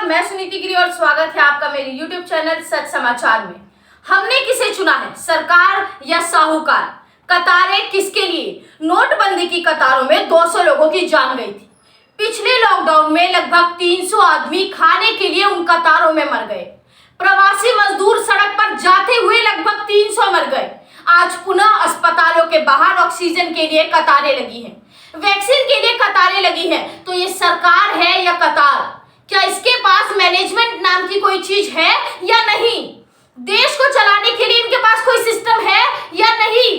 नमस्कार, मैं सुनीति गिरी और स्वागत है आपका मेरे YouTube चैनल सच समाचार में। हमने किसे चुना है, सरकार या साहूकार? कतारें किसके लिए? नोटबंदी की कतारों में 200 लोगों की जान गई थी। पिछले लॉकडाउन में लगभग 300 आदमी खाने के लिए उन कतारों में मर गए। प्रवासी मजदूर सड़क पर जाते हुए लगभग 300 मर गए। आज पुनः अस्पतालों के बाहर ऑक्सीजन के लिए कतारें लगी हैं, वैक्सीन के लिए कतारें लगी हैं। तो ये सरकार है या कतार? क्या इसके पास मैनेजमेंट नाम की कोई चीज है या नहीं? देश को चलाने के लिए इनके पास कोई सिस्टम है या नहीं?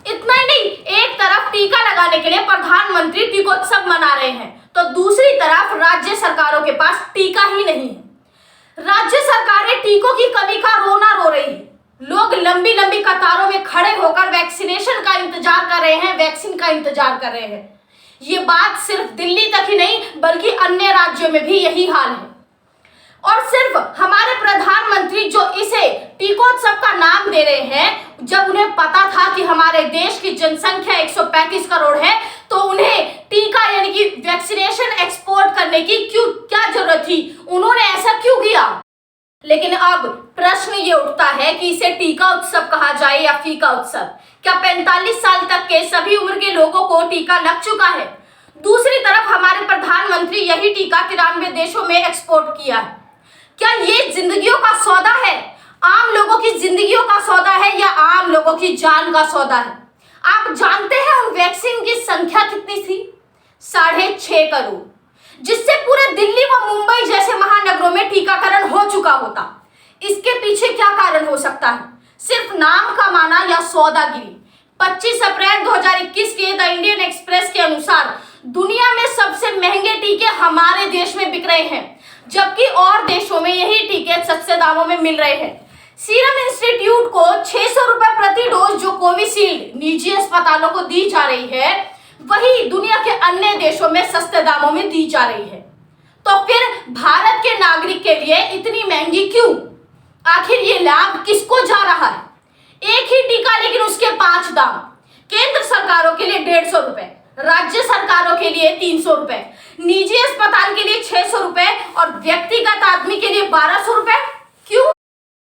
इतना ही नहीं, एक तरफ टीका लगाने के लिए प्रधानमंत्री टीकोत्सव मना रहे हैं, तो दूसरी तरफ राज्य सरकारों के पास टीका ही नहीं है। राज्य सरकारें टीकों की कमी का रोना रो रही है। लोग लंबी लंबी कतारों में खड़े होकर वैक्सीनेशन का इंतजार कर रहे हैं, वैक्सीन का इंतजार कर रहे हैं। ये बात सिर्फ दिल्ली तक ही नहीं बल्कि अन्य राज्यों में भी यही हाल है। और सिर्फ हमारे प्रधानमंत्री जो इसे टीकोत्सव का नाम दे रहे हैं, जब उन्हें पता था कि हमारे देश की जनसंख्या 135 करोड़ है, तो उन्हें टीका यानी कि वैक्सीनेशन एक्सपोर्ट करने की क्या जरूरत थी? उन्होंने ऐसा क्यों किया? लेकिन अब प्रश्न ये उठता है कि इसे टीका उत्सव कहा जाए या फीका उत्सव। क्या 45 साल तक के सभी उम्र के लोगों को टीका लग चुका है? दूसरी तरफ हमारे प्रधानमंत्री यही टीका 93 देशों में एक्सपोर्ट किया है। क्या ये जिंदगियों का सौदा है? आम लोगों की जिंदगियों का सौदा है या आम लोगों की जान का सौदा है? आप जानते हैं उन वैक्सीन की संख्या कितनी थी? 6.5 करोड़, जिससे पूरे दिल्ली व मुंबई जैसे महानगरों में टीकाकरण हो चुका होता। इसके पीछे क्या कारण हो सकता है? सिर्फ नाम कमाना या सौदागिरी? 25 अप्रैल 2021 के द इंडियन एक्सप्रेस के अनुसार दुनिया में सबसे महंगे टीके हमारे देश में बिक रहे हैं, जबकि और देशों में यही टीके सस्ते दामों में मिल रहे हैं। सीरम इंस्टीट्यूट को 600 रुपए प्रति डोज जो कोविशील्ड निजी अस्पतालों को दी जा रही है, वही दुनिया के अन्य देशों में सस्ते दामों में दी जा रही है। तो फिर भारत के नागरिक के लिए इतनी महंगी क्यों? आखिर ये लाभ किसको जा रहा है? एक ही टीका लेकिन उसके 5 दाम। केंद्र सरकारों के लिए 150 रुपए, राज्य सरकारों के लिए 300 रुपए, निजी अस्पताल के लिए 600 रुपए और व्यक्तिगत आदमी के लिए 1200 रुपए। क्यों?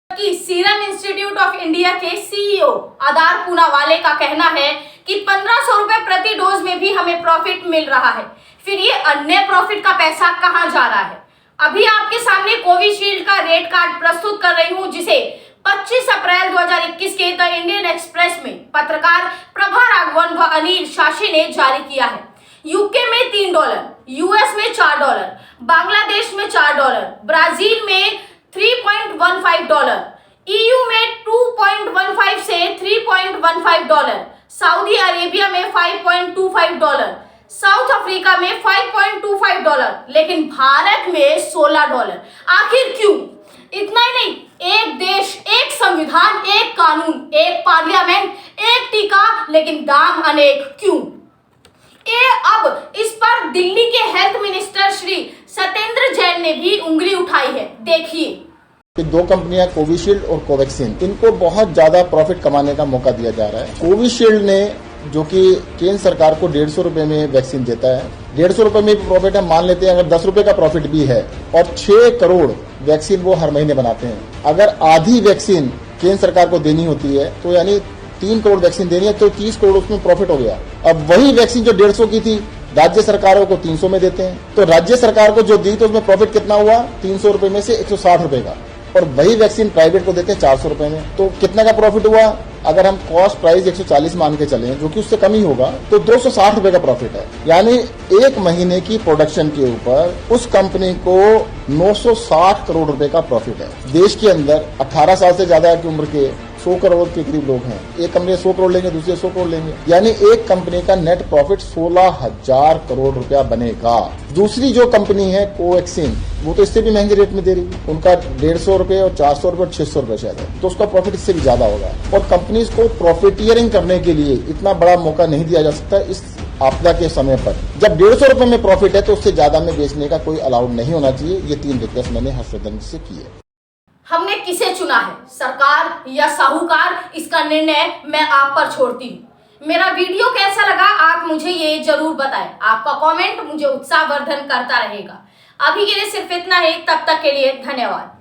कि सीरम इंस्टीट्यूट ऑफ इंडिया के सीईओ आदार पूनावाले का कहना है कि 1500 रुपए प्रति डोज में भी हमें प्रॉफिट मिल रहा है। फिर ये अन्य प्रॉफिट का पैसा कहां जा रहा है? अभी आपके सामने कोविशील्ड का रेट कार्ड प्रस्तुत कर रही हूं, जिसे 25 अप्रैल 2021 के द इंडियन एक्सप्रेस में पत्रकार प्रभा राघवन व अनिल शाशी ने जारी किया है। यूके में $3, यूएस में $4, बांग्लादेश में $4, ब्राजील में $3.15, ईयू में 2.15 से $3.15, सऊदी अरेबिया में $5.25, साउथ अफ्रीका में $5.25, लेकिन भारत में $16। आखिर क्यों? इतना ही नहीं, एक देश, एक संविधान, एक कानून, एक पार्लियामेंट, एक टीका, लेकिन दाम अनेक क्यों? अब इस पर दिल्ली के हेल्थ मिनिस्टर श्री सत्येंद्र जैन ने भी उंगली उठाई है। देखिए, 2 कंपनियां कोविशील्ड और कोवैक्सीन, इनको बहुत ज्यादा प्रॉफिट कमाने का मौका दिया जा रहा है। कोविशील्ड ने, जो कि केंद्र सरकार को 150 रुपए में वैक्सीन देता है, 150 रुपए में प्रॉफिट है, मान लेते हैं अगर 10 रुपए का प्रॉफिट भी है, और 6 करोड़ वैक्सीन वो हर महीने बनाते हैं। अगर आधी वैक्सीन केंद्र सरकार को देनी होती है, तो यानी 3 करोड़ वैक्सीन देनी है, तो 30 करोड़ उसमें प्रॉफिट हो गया। अब वही वैक्सीन जो 150 की थी, राज्य सरकारों को 300 में देते हैं, तो राज्य सरकार को जो दी तो उसमें प्रॉफिट कितना हुआ? 300 रुपए में से 160 रुपए का। और वही वैक्सीन प्राइवेट को देते हैं 400 रुपए में, तो कितने का प्रॉफिट हुआ? अगर हम कॉस्ट प्राइस 140 मान के चलें, जो कि उससे कम ही होगा, तो 260 रुपए का प्रॉफिट है। यानी 1 महीने की प्रोडक्शन के ऊपर उस कंपनी को 960 करोड़ रुपए का प्रॉफिट है। देश के अंदर 18 साल से ज्यादा की उम्र के 100 करोड़ के करीब लोग हैं। एक कंपनी 100 करोड़ लेंगे, दूसरे 100 करोड़ लेंगे, यानी एक कंपनी का नेट प्रॉफिट 16,000 करोड़ रुपया बनेगा। दूसरी जो कंपनी है कोवैक्सीन, वो तो इससे भी महंगे रेट में दे रही है। उनका 150 रुपए और 400 रुपए और 600 रुपए शायद है, तो उसका प्रॉफिट इससे भी ज्यादा होगा। और कंपनीज को प्रॉफिटियरिंग करने के लिए इतना बड़ा मौका नहीं दिया जा सकता इस आपदा के समय पर। जब 150 रुपए में प्रॉफिट है, तो उससे ज्यादा में बेचने का कोई अलाउड नहीं होना चाहिए। ये 3 रिक्वेस्ट मैंने हर्षवर्धन से की है। हमने किसे चुना है, सरकार या साहूकार? इसका निर्णय मैं आप पर छोड़ती हूँ। मेरा वीडियो कैसा लगा आप मुझे ये जरूर बताएं। आपका कमेंट मुझे उत्साहवर्धन करता रहेगा। अभी के लिए सिर्फ इतना ही, तब तक के लिए धन्यवाद।